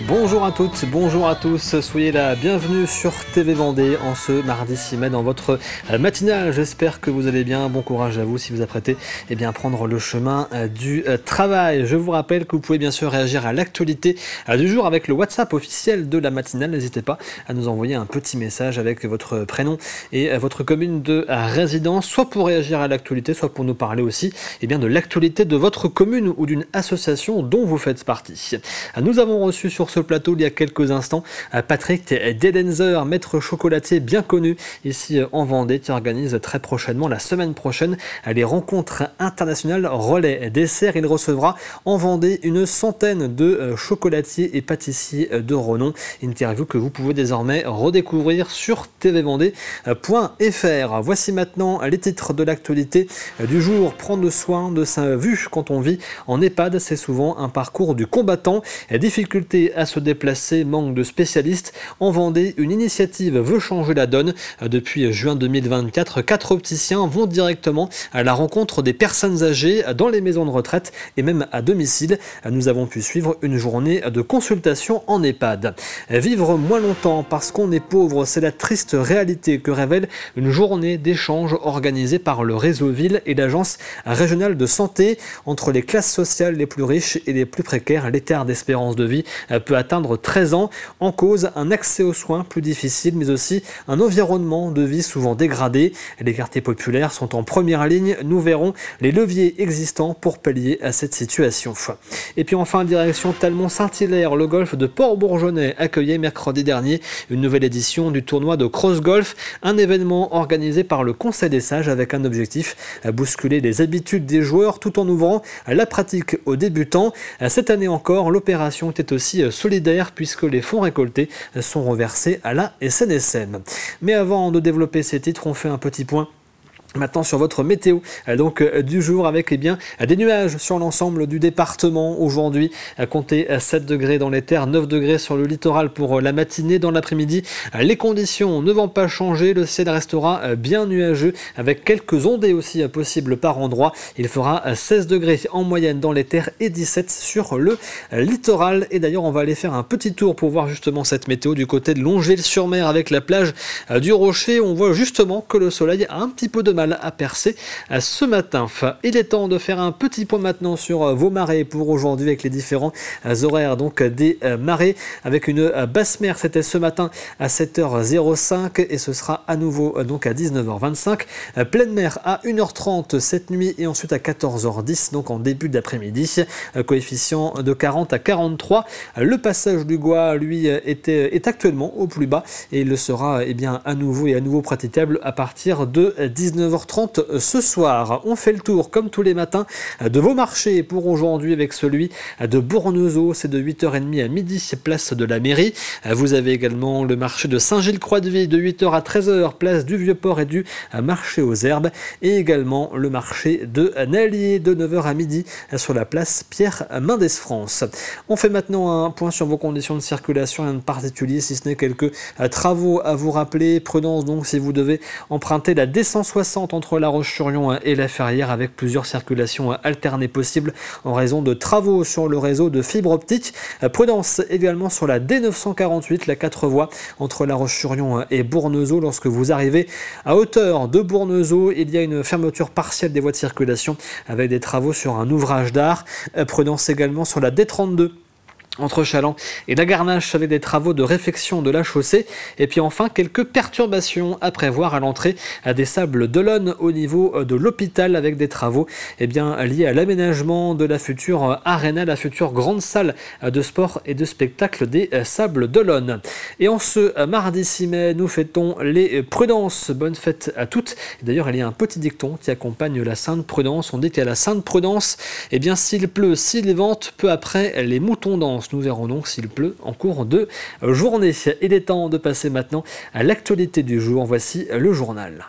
Bonjour à toutes, bonjour à tous, soyez la bienvenue sur TV Vendée en ce mardi 6 mai dans votre matinale. J'espère que vous allez bien, bon courage à vous si vous apprêtez à prendre le chemin du travail. Je vous rappelle que vous pouvez bien sûr réagir à l'actualité du jour avec le WhatsApp officiel de la matinale. N'hésitez pas à nous envoyer un petit message avec votre prénom et votre commune de résidence, soit pour réagir à l'actualité, soit pour nous parler aussi de l'actualité de votre commune ou d'une association dont vous faites partie. Nous avons reçu sur ce plateau il y a quelques instants Patrick Dedenzer, maître chocolatier bien connu ici en Vendée, qui organise très prochainement, la semaine prochaine, les rencontres internationales relais dessert. Il recevra en Vendée une centaine de chocolatiers et pâtissiers de renom. Interview que vous pouvez désormais redécouvrir sur tvvendée.fr. Voici maintenant les titres de l'actualité du jour. Prendre soin de sa vue quand on vit en EHPAD, c'est souvent un parcours du combattant. Difficulté à se déplacer, manque de spécialistes. En Vendée, une initiative veut changer la donne. Depuis juin 2024, 4 opticiens vont directement à la rencontre des personnes âgées dans les maisons de retraite et même à domicile. Nous avons pu suivre une journée de consultation en EHPAD. Vivre moins longtemps parce qu'on est pauvre, c'est la triste réalité que révèle une journée d'échange organisée par le Réseau Ville et l'Agence régionale de santé. Entre les classes sociales les plus riches et les plus précaires, l'écart d'espérance de vie peut atteindre 13 ans. En cause, un accès aux soins plus difficile, mais aussi un environnement de vie souvent dégradé. Les quartiers populaires sont en première ligne. Nous verrons les leviers existants pour pallier à cette situation. Et puis enfin, direction Talmont-Saint-Hilaire, le golf de Port-Bourgeonnais accueillait mercredi dernier une nouvelle édition du tournoi de cross golf, un événement organisé par le Conseil des sages avec un objectif: bousculer les habitudes des joueurs tout en ouvrant la pratique aux débutants. Cette année encore, l'opération était aussi solidaire puisque les fonds récoltés sont reversés à la SNSM. Mais avant de développer ces titres, on fait un petit point maintenant sur votre météo du jour avec des nuages sur l'ensemble du département aujourd'hui. Comptez 7 degrés dans les terres, 9 degrés sur le littoral pour la matinée. Dans l'après-midi, les conditions ne vont pas changer. Le ciel restera bien nuageux avec quelques ondées aussi possibles par endroit. Il fera 16 degrés en moyenne dans les terres et 17 sur le littoral. Et d'ailleurs, on va aller faire un petit tour pour voir justement cette météo du côté de Longeville-sur-Mer avec la plage du Rocher. On voit justement que le soleil a un petit peu de mal à percer ce matin. Il est temps de faire un petit point maintenant sur vos marées pour aujourd'hui avec les différents horaires des marées. Avec une basse mer, c'était ce matin à 7h05 et ce sera à nouveau à 19h25. Pleine mer à 1h30 cette nuit et ensuite à 14h10 en début d'après-midi. Coefficient de 40 à 43. Le passage du Gois, lui, est actuellement au plus bas et il le sera à nouveau praticable à partir de 19h30 ce soir. On fait le tour comme tous les matins de vos marchés pour aujourd'hui avec celui de Bournezeau. C'est de 8h30 à midi, place de la mairie. Vous avez également le marché de Saint-Gilles-Croix-de-Vie de 8h à 13h, place du Vieux-Port et du marché aux herbes. Et également le marché de Nallier de 9h à midi sur la place Pierre-Mendès-France. On fait maintenant un point sur vos conditions de circulation, rien de particulier si ce n'est quelques travaux à vous rappeler. Prudence donc si vous devez emprunter la D160 entre La Roche-sur-Yon et La Ferrière avec plusieurs circulations alternées possibles en raison de travaux sur le réseau de fibre optique. Prudence également sur la D948, la 4 voies entre La Roche-sur-Yon et Bournezeau. Lorsque vous arrivez à hauteur de Bournezeau, il y a une fermeture partielle des voies de circulation avec des travaux sur un ouvrage d'art. Prudence également sur la D32 entre Chaland et la Garnache avec des travaux de réfection de la chaussée. Et puis enfin, quelques perturbations à prévoir à l'entrée des Sables d'Olonne au niveau de l'hôpital avec des travaux liés à l'aménagement de la future Arena, la future grande salle de sport et de spectacle des Sables d'Olonne. Et en ce mardi 6 mai, nous fêtons les Prudences. Bonne fête à toutes. D'ailleurs, il y a un petit dicton qui accompagne la Sainte Prudence. On dit qu'à la Sainte Prudence, s'il pleut, s'il vente, peu après, les moutons dansent. Nous verrons donc s'il pleut en cours de journée. Il est temps de passer maintenant à l'actualité du jour. Voici le journal.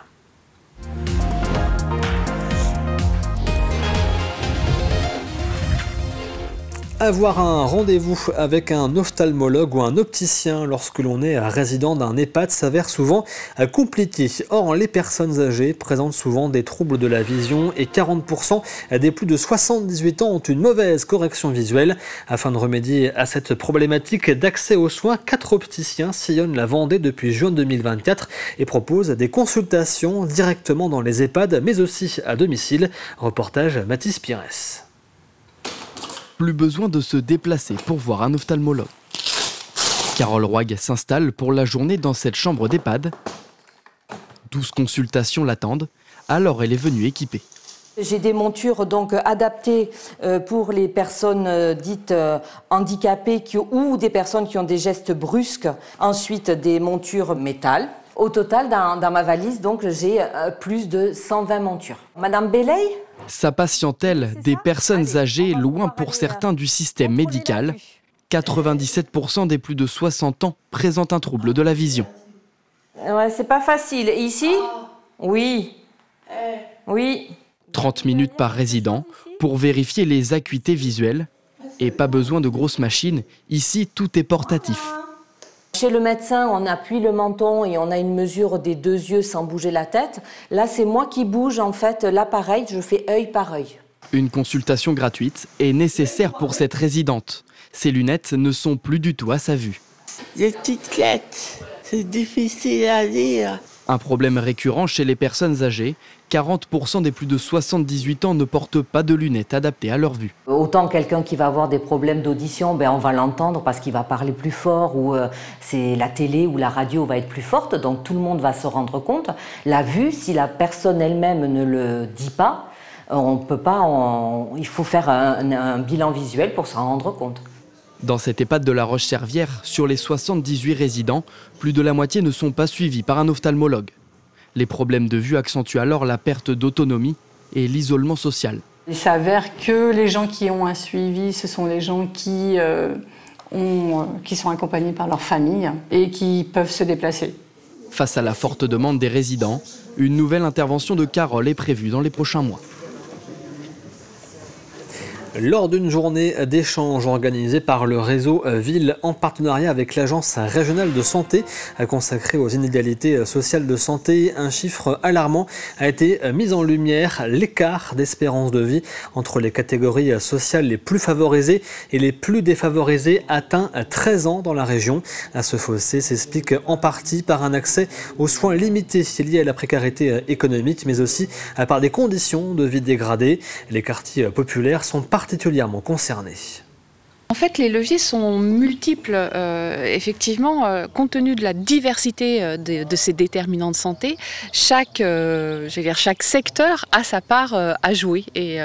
Avoir un rendez-vous avec un ophtalmologue ou un opticien lorsque l'on est résident d'un EHPAD s'avère souvent compliqué. Or, les personnes âgées présentent souvent des troubles de la vision et 40% des plus de 78 ans ont une mauvaise correction visuelle. Afin de remédier à cette problématique d'accès aux soins, 4 opticiens sillonnent la Vendée depuis juin 2024 et proposent des consultations directement dans les EHPAD, mais aussi à domicile. Reportage Mathis Pires. Plus besoin de se déplacer pour voir un ophtalmologue. Carole Roig s'installe pour la journée dans cette chambre d'EHPAD. 12 consultations l'attendent, alors elle est venue équipée. J'ai des montures donc adaptées pour les personnes dites handicapées ou des personnes qui ont des gestes brusques. Ensuite, des montures métal. Au total, dans ma valise, donc j'ai plus de 120 montures. Madame Belley ? Sa patientèle, des personnes âgées, loin pour certains du système médical. 97% des plus de 60 ans présentent un trouble de la vision. Ouais, c'est pas facile. Et ici ? Oui. Oui. 30 minutes par résident pour vérifier les acuités visuelles. Et pas besoin de grosses machines, ici tout est portatif. Chez le médecin, on appuie le menton et on a une mesure des 2 yeux sans bouger la tête. Là, c'est moi qui bouge en fait l'appareil, je fais œil par œil. Une consultation gratuite est nécessaire pour cette résidente. Ses lunettes ne sont plus du tout à sa vue. Les petites lettres, c'est difficile à lire. Un problème récurrent chez les personnes âgées. 40% des plus de 78 ans ne portent pas de lunettes adaptées à leur vue. Autant quelqu'un qui va avoir des problèmes d'audition, on va l'entendre parce qu'il va parler plus fort ou c'est la télé ou la radio va être plus forte, donc tout le monde va se rendre compte. La vue, si la personne elle-même ne le dit pas, on peut pas. Il faut faire un bilan visuel pour s'en rendre compte. Dans cette EHPAD de La Roche-Servière, sur les 78 résidents, plus de la moitié ne sont pas suivis par un ophtalmologue. Les problèmes de vue accentuent alors la perte d'autonomie et l'isolement social. Il s'avère que les gens qui ont un suivi, ce sont les gens qui sont accompagnés par leur famille et qui peuvent se déplacer. Face à la forte demande des résidents, une nouvelle intervention de Carole est prévue dans les prochains mois. Lors d'une journée d'échange organisée par le réseau Ville en partenariat avec l'Agence régionale de santé consacrée aux inégalités sociales de santé, un chiffre alarmant a été mis en lumière: l'écart d'espérance de vie entre les catégories sociales les plus favorisées et les plus défavorisées atteint 13 ans dans la région. Ce fossé s'explique en partie par un accès aux soins limité lié à la précarité économique, mais aussi par des conditions de vie dégradées. Les quartiers populaires sont particulièrement concernés. En fait, les leviers sont multiples, effectivement, compte tenu de la diversité de ces déterminants de santé. Chaque secteur a sa part à jouer. Et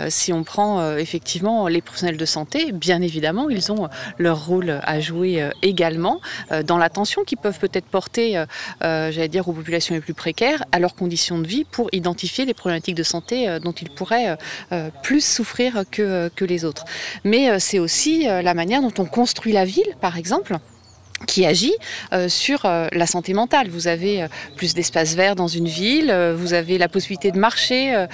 si on prend effectivement les professionnels de santé, bien évidemment, ils ont leur rôle à jouer également dans l'attention qu'ils peuvent peut-être porter, aux populations les plus précaires, à leurs conditions de vie, pour identifier les problématiques de santé dont ils pourraient plus souffrir que les autres. Mais c'est aussi la manière dont on construit la ville, par exemple, qui agit sur la santé mentale. Vous avez plus d'espaces verts dans une ville, vous avez la possibilité de marcher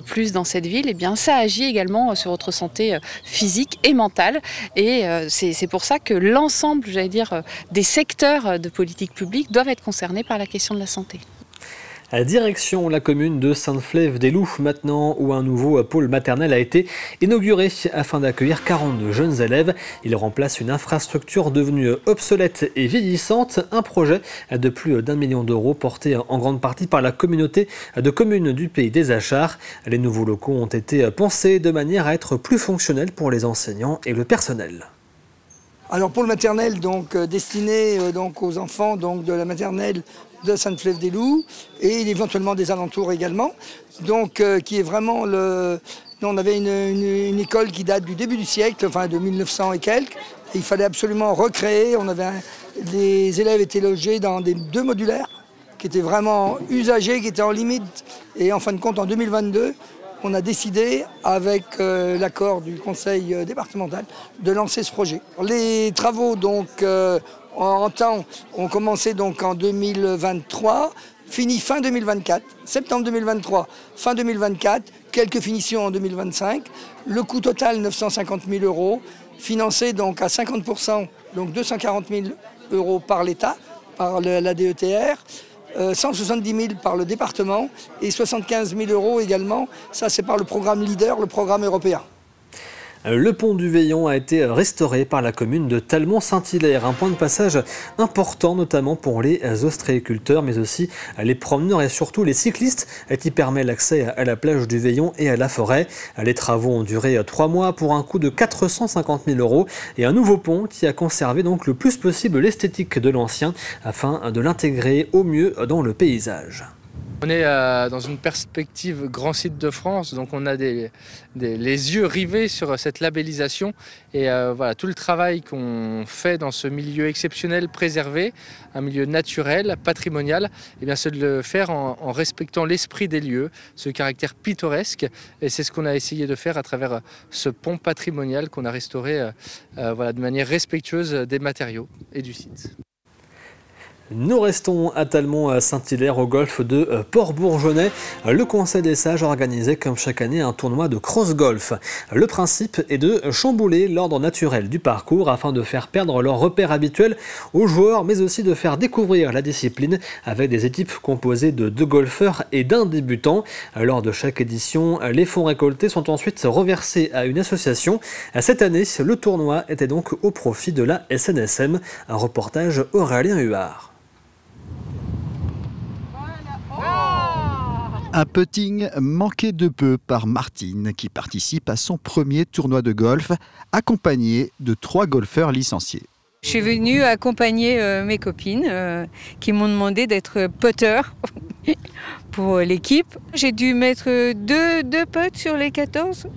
plus dans cette ville, et bien ça agit également sur votre santé physique et mentale. Et c'est pour ça que l'ensemble, des secteurs de politique publique doivent être concernés par la question de la santé. Direction la commune de Sainte-Flève-des-Loups maintenant, où un nouveau pôle maternel a été inauguré afin d'accueillir 42 jeunes élèves. Il remplace une infrastructure devenue obsolète et vieillissante, un projet de plus d'1 million d'euros porté en grande partie par la communauté de communes du Pays des Achards. Les nouveaux locaux ont été pensés de manière à être plus fonctionnels pour les enseignants et le personnel. Alors pour le maternel, destiné aux enfants de la maternelle de Sainte-Flève-des-Loups et éventuellement des alentours également, qui est vraiment on avait une école qui date du début du siècle, enfin de 1900 et quelques, et il fallait absolument recréer. Les élèves étaient logés dans des 2 modulaires qui étaient vraiment usagés, qui étaient en limite, et en fin de compte en 2022, on a décidé, avec l'accord du conseil départemental, de lancer ce projet. Les travaux ont commencé en 2023, fini fin 2024, septembre 2023, fin 2024, quelques finitions en 2025. Le coût total 950 000 €, financé donc à 50%, donc 240 000 € par l'État, par la DETR. 170 000 par le département et 75 000 € également. Ça, c'est par le programme LEADER, le programme européen. Le pont du Veillon a été restauré par la commune de Talmont-Saint-Hilaire, un point de passage important notamment pour les ostréiculteurs mais aussi les promeneurs et surtout les cyclistes qui permet l'accès à la plage du Veillon et à la forêt. Les travaux ont duré 3 mois pour un coût de 450 000 € et un nouveau pont qui a conservé donc le plus possible l'esthétique de l'ancien afin de l'intégrer au mieux dans le paysage. On est dans une perspective grand site de France, donc on a les yeux rivés sur cette labellisation et voilà, tout le travail qu'on fait dans ce milieu exceptionnel préservé, un milieu naturel, patrimonial, et bien c'est de le faire en respectant l'esprit des lieux, ce caractère pittoresque, et c'est ce qu'on a essayé de faire à travers ce pont patrimonial qu'on a restauré voilà, de manière respectueuse des matériaux et du site. Nous restons à Talmont-Saint-Hilaire au golfe de Port-Bourgeonnais. Le Conseil des Sages organisait comme chaque année un tournoi de cross-golf. Le principe est de chambouler l'ordre naturel du parcours afin de faire perdre leur repère habituel aux joueurs mais aussi de faire découvrir la discipline avec des équipes composées de 2 golfeurs et d'1 débutant. Lors de chaque édition, les fonds récoltés sont ensuite reversés à une association. Cette année, le tournoi était donc au profit de la SNSM. Un reportage Aurélien Huard. Un putting manqué de peu par Martine qui participe à son premier tournoi de golf accompagnée de 3 golfeurs licenciés. Je suis venue accompagner mes copines qui m'ont demandé d'être putter pour l'équipe. J'ai dû mettre 2 putts sur les 14.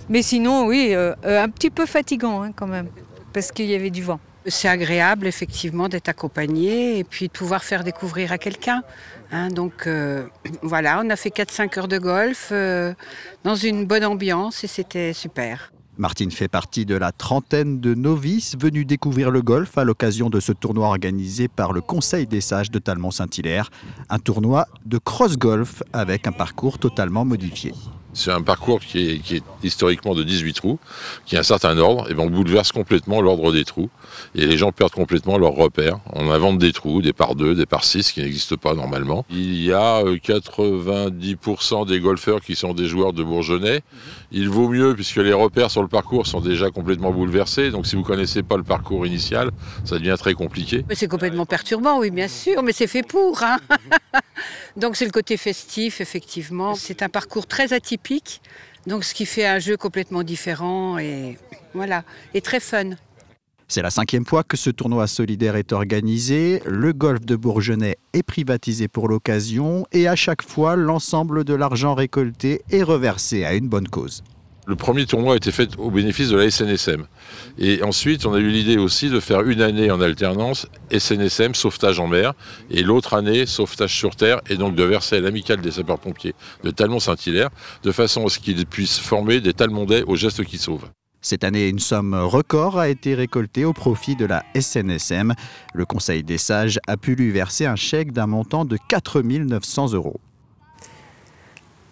Mais sinon, oui, un petit peu fatigant quand même, parce qu'il y avait du vent. C'est agréable effectivement d'être accompagné et puis de pouvoir faire découvrir à quelqu'un. Donc voilà, on a fait 4-5 heures de golf dans une bonne ambiance et c'était super. Martine fait partie de la trentaine de novices venus découvrir le golf à l'occasion de ce tournoi organisé par le Conseil des Sages de Talmont-Saint-Hilaire. Un tournoi de cross-golf avec un parcours totalement modifié. C'est un parcours qui est historiquement de 18 trous, qui a un certain ordre, et on bouleverse complètement l'ordre des trous. Et les gens perdent complètement leurs repères. On invente des trous, des par 2, des par 6, qui n'existent pas normalement. Il y a 90% des golfeurs qui sont des joueurs de Bourgeonnais. Il vaut mieux, puisque les repères sur le parcours sont déjà complètement bouleversés. Donc si vous ne connaissez pas le parcours initial, ça devient très compliqué. C'est complètement perturbant, oui, bien sûr, mais c'est fait pour. Donc c'est le côté festif, effectivement. C'est un parcours très atypique, donc ce qui fait un jeu complètement différent et voilà, et très fun. C'est la 5e fois que ce tournoi solidaire est organisé. Le golf de Bourgeonnais est privatisé pour l'occasion et à chaque fois, l'ensemble de l'argent récolté est reversé à une bonne cause. Le premier tournoi a été fait au bénéfice de la SNSM. Et ensuite, on a eu l'idée aussi de faire une année en alternance SNSM, sauvetage en mer, et l'autre année, sauvetage sur terre, et donc de verser à l'amicale des sapeurs-pompiers de Talmont-Saint-Hilaire, de façon à ce qu'ils puissent former des Talmondais aux gestes qui sauvent. Cette année, une somme record a été récoltée au profit de la SNSM. Le Conseil des Sages a pu lui verser un chèque d'un montant de 4 900 €.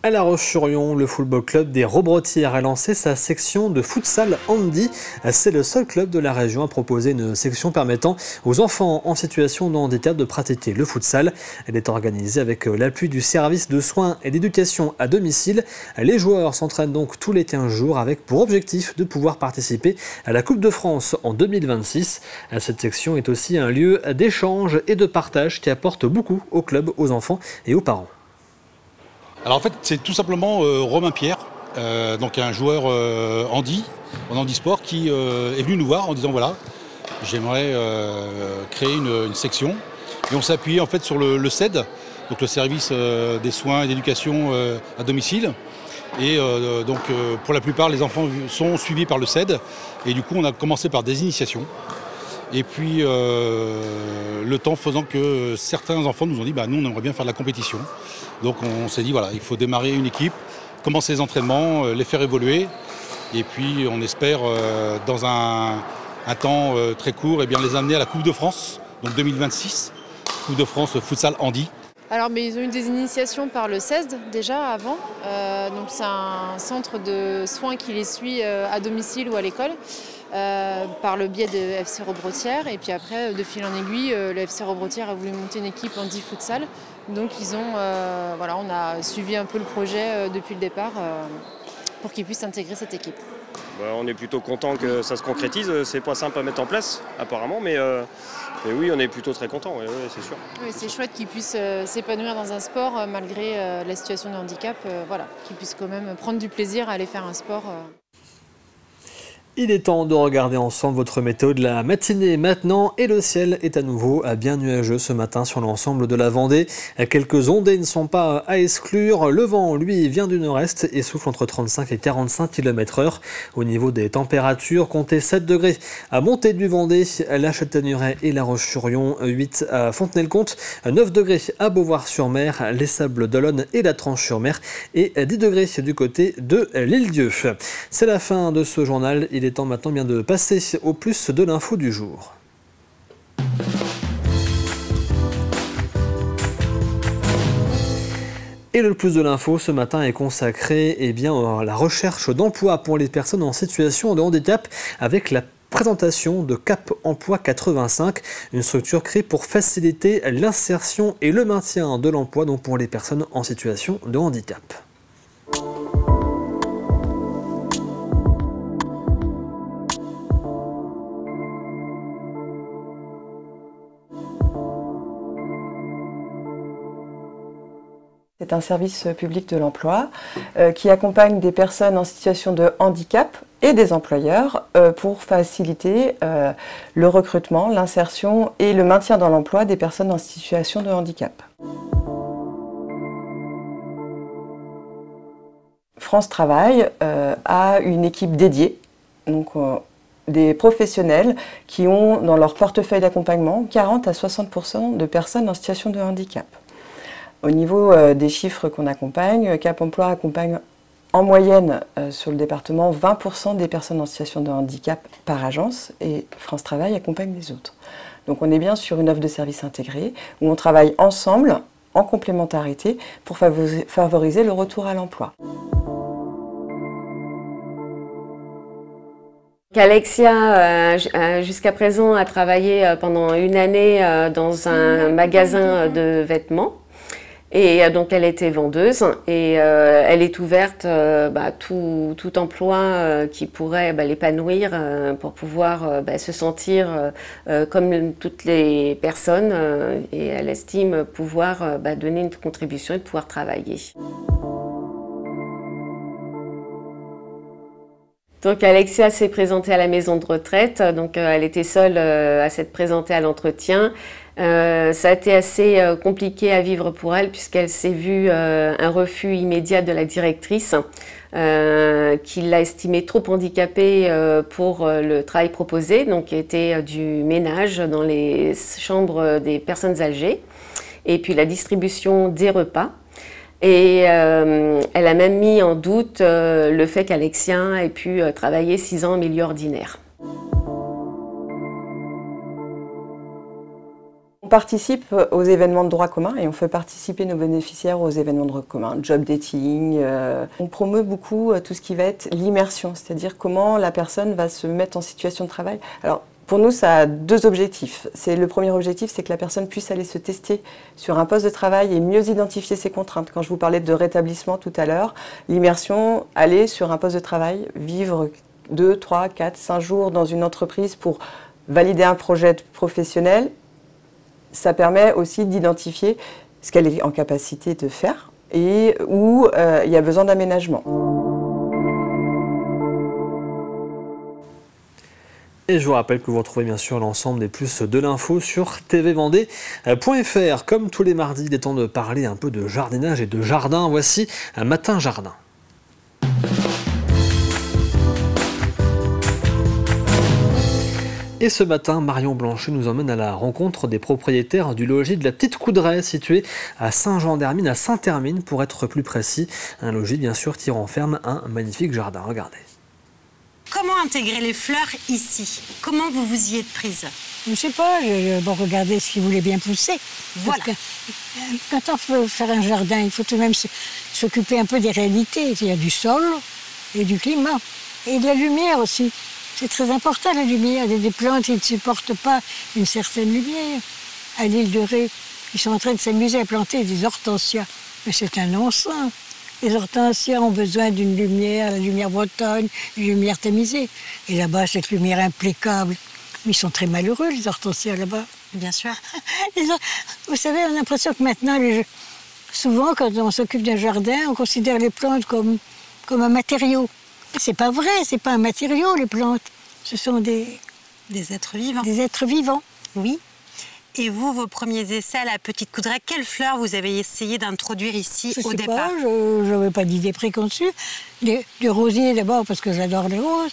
À La Roche-sur-Yon, le football club des Robretières a lancé sa section de futsal handi. C'est le seul club de la région à proposer une section permettant aux enfants en situation de handicap de pratiquer le futsal. Elle est organisée avec l'appui du service de soins et d'éducation à domicile. Les joueurs s'entraînent donc tous les 15 jours avec pour objectif de pouvoir participer à la Coupe de France en 2026. Cette section est aussi un lieu d'échange et de partage qui apporte beaucoup au club, aux enfants et aux parents. Alors en fait, c'est tout simplement Romain Pierre, donc un joueur handi, en handisport, qui est venu nous voir en disant voilà, j'aimerais créer une section. Et on s'est appuyé en fait sur le CED, donc le service des soins et d'éducation à domicile. Et donc pour la plupart, les enfants sont suivis par le CED. Et du coup, on a commencé par des initiations. Et puis le temps faisant que certains enfants nous ont dit nous on aimerait bien faire de la compétition. Donc on s'est dit voilà, il faut démarrer une équipe, commencer les entraînements, les faire évoluer. Et puis on espère dans un temps très court les amener à la Coupe de France, donc 2026, Coupe de France futsal handi. Alors, mais ils ont eu des initiations par le CESD déjà avant. Donc c'est un centre de soins qui les suit à domicile ou à l'école par le biais de FC Robrotière. Et puis après, de fil en aiguille, le FC Robrotière a voulu monter une équipe handi-futsal. Donc ils ont, voilà, on a suivi un peu le projet depuis le départ pour qu'ils puissent intégrer cette équipe. On est plutôt content que ça se concrétise. C'est pas simple à mettre en place apparemment, mais oui, on est plutôt très content, ouais, c'est sûr. Oui, c'est chouette qu'ils puissent s'épanouir dans un sport malgré la situation de handicap, voilà, qu'ils puissent quand même prendre du plaisir à aller faire un sport. Il est temps de regarder ensemble votre météo de la matinée maintenant et le ciel est à nouveau bien nuageux ce matin sur l'ensemble de la Vendée. Quelques ondées ne sont pas à exclure. Le vent, lui, vient du nord-est et souffle entre 35 et 45 km/h. Au niveau des températures, comptez 7 degrés à Montée-du-Vendée, la Châtaigneraie et la Roche-sur-Yon, 8 à Fontenay-le-Comte, 9 degrés à Beauvoir-sur-Mer, les Sables d'Olonne et la Tranche-sur-Mer et 10 degrés du côté de l'Île-Dieu. C'est la fin de ce journal. Il est temps maintenant bien de passer au plus de l'info du jour. Et le plus de l'info ce matin est consacré à la recherche d'emploi pour les personnes en situation de handicap avec la présentation de Cap Emploi 85, une structure créée pour faciliter l'insertion et le maintien de l'emploi pour les personnes en situation de handicap. C'est un service public de l'emploi qui accompagne des personnes en situation de handicap et des employeurs pour faciliter le recrutement, l'insertion et le maintien dans l'emploi des personnes en situation de handicap. France Travail a une équipe dédiée, donc des professionnels qui ont dans leur portefeuille d'accompagnement 40 à 60% de personnes en situation de handicap. Au niveau des chiffres qu'on accompagne, Cap Emploi accompagne en moyenne sur le département 20% des personnes en situation de handicap par agence et France Travail accompagne les autres. Donc on est bien sur une offre de services intégrée où on travaille ensemble en complémentarité pour favoriser le retour à l'emploi. Alexia, jusqu'à présent, a travaillé pendant une année dans un magasin de vêtements. Et donc elle était vendeuse et elle est ouverte tout emploi qui pourrait l'épanouir pour pouvoir se sentir comme toutes les personnes et elle estime pouvoir donner une contribution et pouvoir travailler. Donc Alexia s'est présentée à la maison de retraite, donc elle était seule à s'être présentée à l'entretien. Ça a été assez compliqué à vivre pour elle puisqu'elle s'est vue un refus immédiat de la directrice qui l'a estimée trop handicapée pour le travail proposé, donc qui était du ménage dans les chambres des personnes âgées et puis la distribution des repas. Et elle a même mis en doute le fait qu'Alexia ait pu travailler 6 ans en milieu ordinaire. On participe aux événements de droit commun et on fait participer nos bénéficiaires aux événements de droit commun, job dating. On promeut beaucoup tout ce qui va être l'immersion, c'est-à-dire comment la personne va se mettre en situation de travail. Alors, pour nous, ça a 2 objectifs. Le premier objectif, c'est que la personne puisse aller se tester sur un poste de travail et mieux identifier ses contraintes. Quand je vous parlais de rétablissement tout à l'heure, l'immersion, aller sur un poste de travail, vivre 2, 3, 4, 5 jours dans une entreprise pour valider un projet professionnel, ça permet aussi d'identifier ce qu'elle est en capacité de faire et où il y a besoin d'aménagement. Et je vous rappelle que vous retrouvez bien sûr l'ensemble des plus de l'info sur tvvendée.fr. Comme tous les mardis, il est temps de parler un peu de jardinage et de jardin. Voici un matin jardin. Et ce matin, Marion Blanchet nous emmène à la rencontre des propriétaires du logis de la Petite Coudray, situé à Saint-Jean-d'Hermine, à Saint-Hermine pour être plus précis. Un logis bien sûr qui renferme un magnifique jardin. Regardez. Comment intégrer les fleurs ici? Comment vous vous y êtes prise? Je ne sais pas, bon, regardez ce qui voulait bien pousser. Voilà. Quand on veut faire un jardin, il faut tout de même s'occuper un peu des réalités. Il y a du sol et du climat. Et de la lumière aussi. C'est très important, la lumière. Il y a des plantes qui ne supportent pas une certaine lumière. À l'île de Ré, ils sont en train de s'amuser à planter des hortensias. Mais c'est un non-sens. Les hortensias ont besoin d'une lumière, la lumière bretonne, une lumière tamisée. Et là-bas, cette lumière implacable. Ils sont très malheureux, les hortensias, là-bas. Bien sûr. Vous savez, on a l'impression que maintenant, souvent, quand on s'occupe d'un jardin, on considère les plantes comme un matériau. C'est pas vrai, c'est pas un matériau, les plantes. Ce sont des êtres vivants. Des êtres vivants. Oui. Et vous, vos premiers essais à la Petite Coudray, quelles fleurs vous avez essayé d'introduire ici au départ? Je n'avais pas d'idée préconçue. Les rosiers d'abord, parce que j'adore les roses.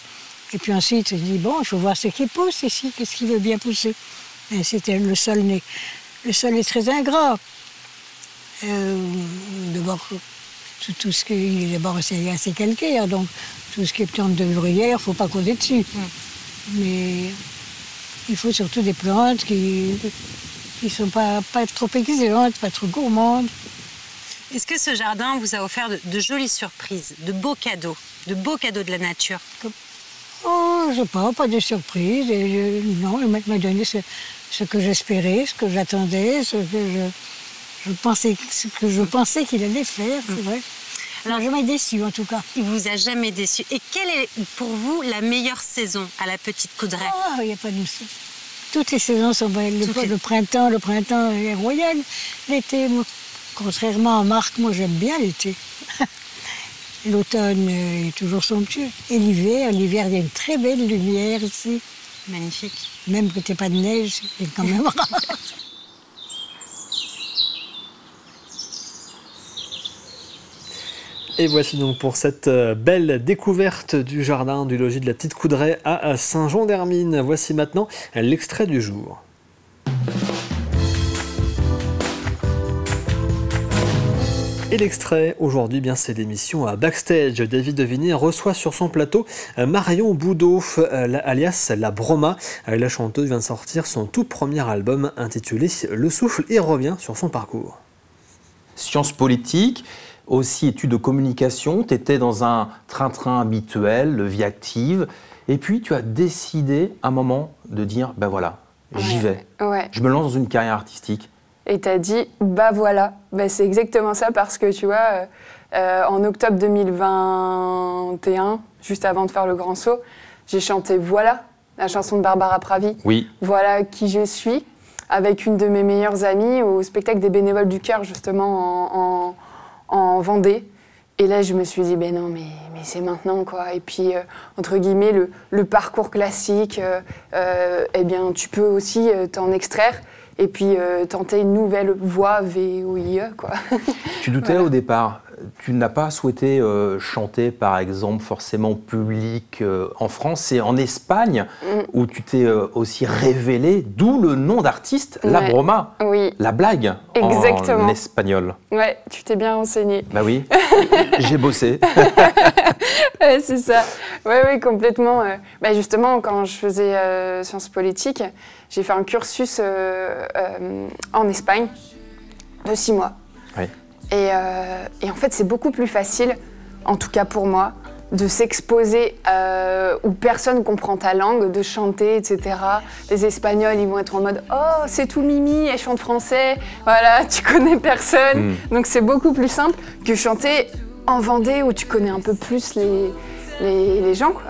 Et puis ensuite, je dis, bon, il faut voir ce qui pousse ici, qu'est-ce qui veut bien pousser. Et c'était le sol. Le sol est très ingrat. D'abord, tout ce qui d'abord c'est assez calcaire, donc tout ce qui est plante de bruyère, il ne faut pas causer dessus. Mais il faut surtout des plantes qui ne sont pas trop exigeantes, pas trop gourmandes. Est-ce que ce jardin vous a offert de jolies surprises, de beaux cadeaux de la nature? Oh, je sais pas de surprise. Non, il m'a donné ce que j'espérais, ce que j'attendais, ce que je pensais qu'il allait faire, c'est vrai. Alors, jamais déçu, en tout cas. Il vous a jamais déçu. Et quelle est, pour vous, la meilleure saison à la Petite Coudray? Ah, il n'y a pas de saison. Toutes les saisons sont belles. Le printemps est royal. L'été, contrairement à Marc, moi, j'aime bien l'été. L'automne est toujours somptueux. Et l'hiver, il y a une très belle lumière ici. Magnifique. Même quand il n'y a pas de neige, c'est quand même rare. Et voici donc pour cette belle découverte du jardin du logis de la Petite Coudray à Saint-Jean-d'Hermine. Voici maintenant l'extrait du jour. Et l'extrait, aujourd'hui, c'est l'émission à Backstage. David Deviné reçoit sur son plateau Marion Boudot, alias La Broma. La chanteuse vient de sortir son tout premier album intitulé Le Souffle et revient sur son parcours. Sciences politiques, aussi études de communication, tu étais dans un train-train habituel, vie active, et puis tu as décidé à un moment de dire, ben voilà, j'y vais, je me lance dans une carrière artistique. Et t'as dit, bah voilà, c'est exactement ça parce que tu vois, en octobre 2021, juste avant de faire le grand saut, j'ai chanté Voilà, la chanson de Barbara Pravi. Oui. Voilà qui je suis, avec une de mes meilleures amies au spectacle des Bénévoles du Cœur, justement en Vendée. Et là, je me suis dit, non, mais c'est maintenant, quoi. Et puis, entre guillemets, le parcours classique, eh bien, tu peux aussi t'en extraire. Et puis tenter une nouvelle voie VOIE, quoi. Tu doutais au départ, tu n'as pas souhaité chanter, par exemple, forcément public en France, c'est en Espagne où tu t'es aussi révélée, d'où le nom d'artiste, La Broma. Oui. La blague. Exactement. En espagnol. Ouais, tu t'es bien renseignée. Bah oui, j'ai bossé. Ouais, c'est ça. Oui, complètement. Justement, quand je faisais sciences politiques, j'ai fait un cursus en Espagne de 6 mois. Oui. Et en fait, c'est beaucoup plus facile, en tout cas pour moi, de s'exposer où personne comprend ta langue, de chanter, etc. Les Espagnols, ils vont être en mode « Oh, c'est tout Mimi, elle chante français, voilà, tu connais personne. Donc c'est beaucoup plus simple que chanter en Vendée où tu connais un peu plus les gens, quoi.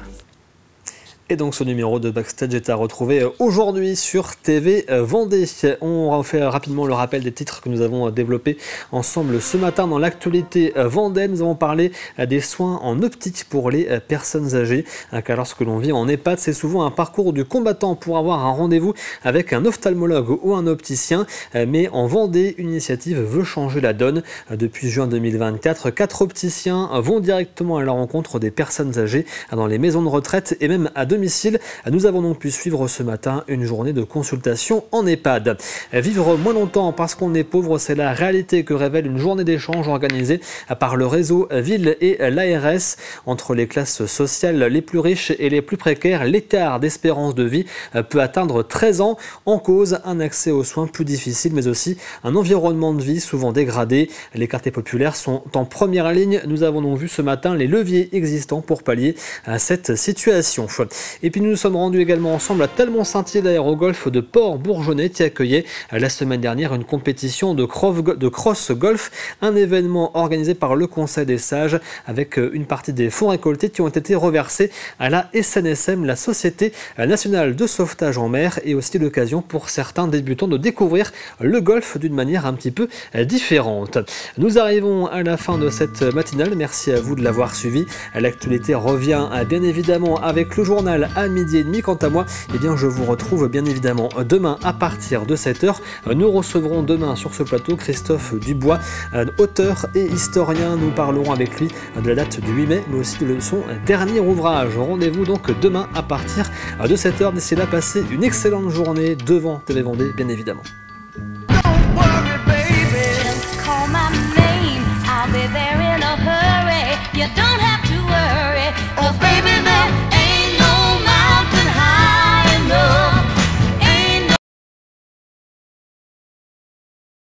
Et donc ce numéro de Backstage est à retrouver aujourd'hui sur TV Vendée. On fait rapidement le rappel des titres que nous avons développés ensemble ce matin dans l'actualité vendéenne. Nous avons parlé des soins en optique pour les personnes âgées, car lorsque l'on vit en EHPAD, c'est souvent un parcours du combattant pour avoir un rendez-vous avec un ophtalmologue ou un opticien. Mais en Vendée, une initiative veut changer la donne. Depuis juin 2024, 4 opticiens vont directement à la rencontre des personnes âgées dans les maisons de retraite et même à domicile. Nous avons donc pu suivre ce matin une journée de consultation en EHPAD. Vivre moins longtemps parce qu'on est pauvre, c'est la réalité que révèle une journée d'échange organisée par le réseau Ville et l'ARS. Entre les classes sociales les plus riches et les plus précaires, l'écart d'espérance de vie peut atteindre 13 ans. En cause, un accès aux soins plus difficile, mais aussi un environnement de vie souvent dégradé. Les quartiers populaires sont en première ligne. Nous avons donc vu ce matin les leviers existants pour pallier à cette situation. Et puis nous nous sommes rendus également ensemble à Talmont-Saint-Hilaire, l'aérogolf de Port-Bourgeonnais, qui accueillait la semaine dernière une compétition de cross-golf, un événement organisé par le Conseil des sages avec une partie des fonds récoltés qui ont été reversés à la SNSM, la Société nationale de sauvetage en mer, et aussi l'occasion pour certains débutants de découvrir le golf d'une manière un petit peu différente. Nous arrivons à la fin de cette matinale. Merci à vous de l'avoir suivi. L'actualité revient bien évidemment avec le journal à 12h30. Quant à moi, eh bien, je vous retrouve bien évidemment demain à partir de 7h. Nous recevrons demain sur ce plateau Christophe Dubois, auteur et historien. Nous parlerons avec lui de la date du 8 mai, mais aussi de son dernier ouvrage. Rendez-vous donc demain à partir de 7h. D'ici là, passez une excellente journée devant TV Vendée, bien évidemment. Call my name, I'll be there in a hurry. You don't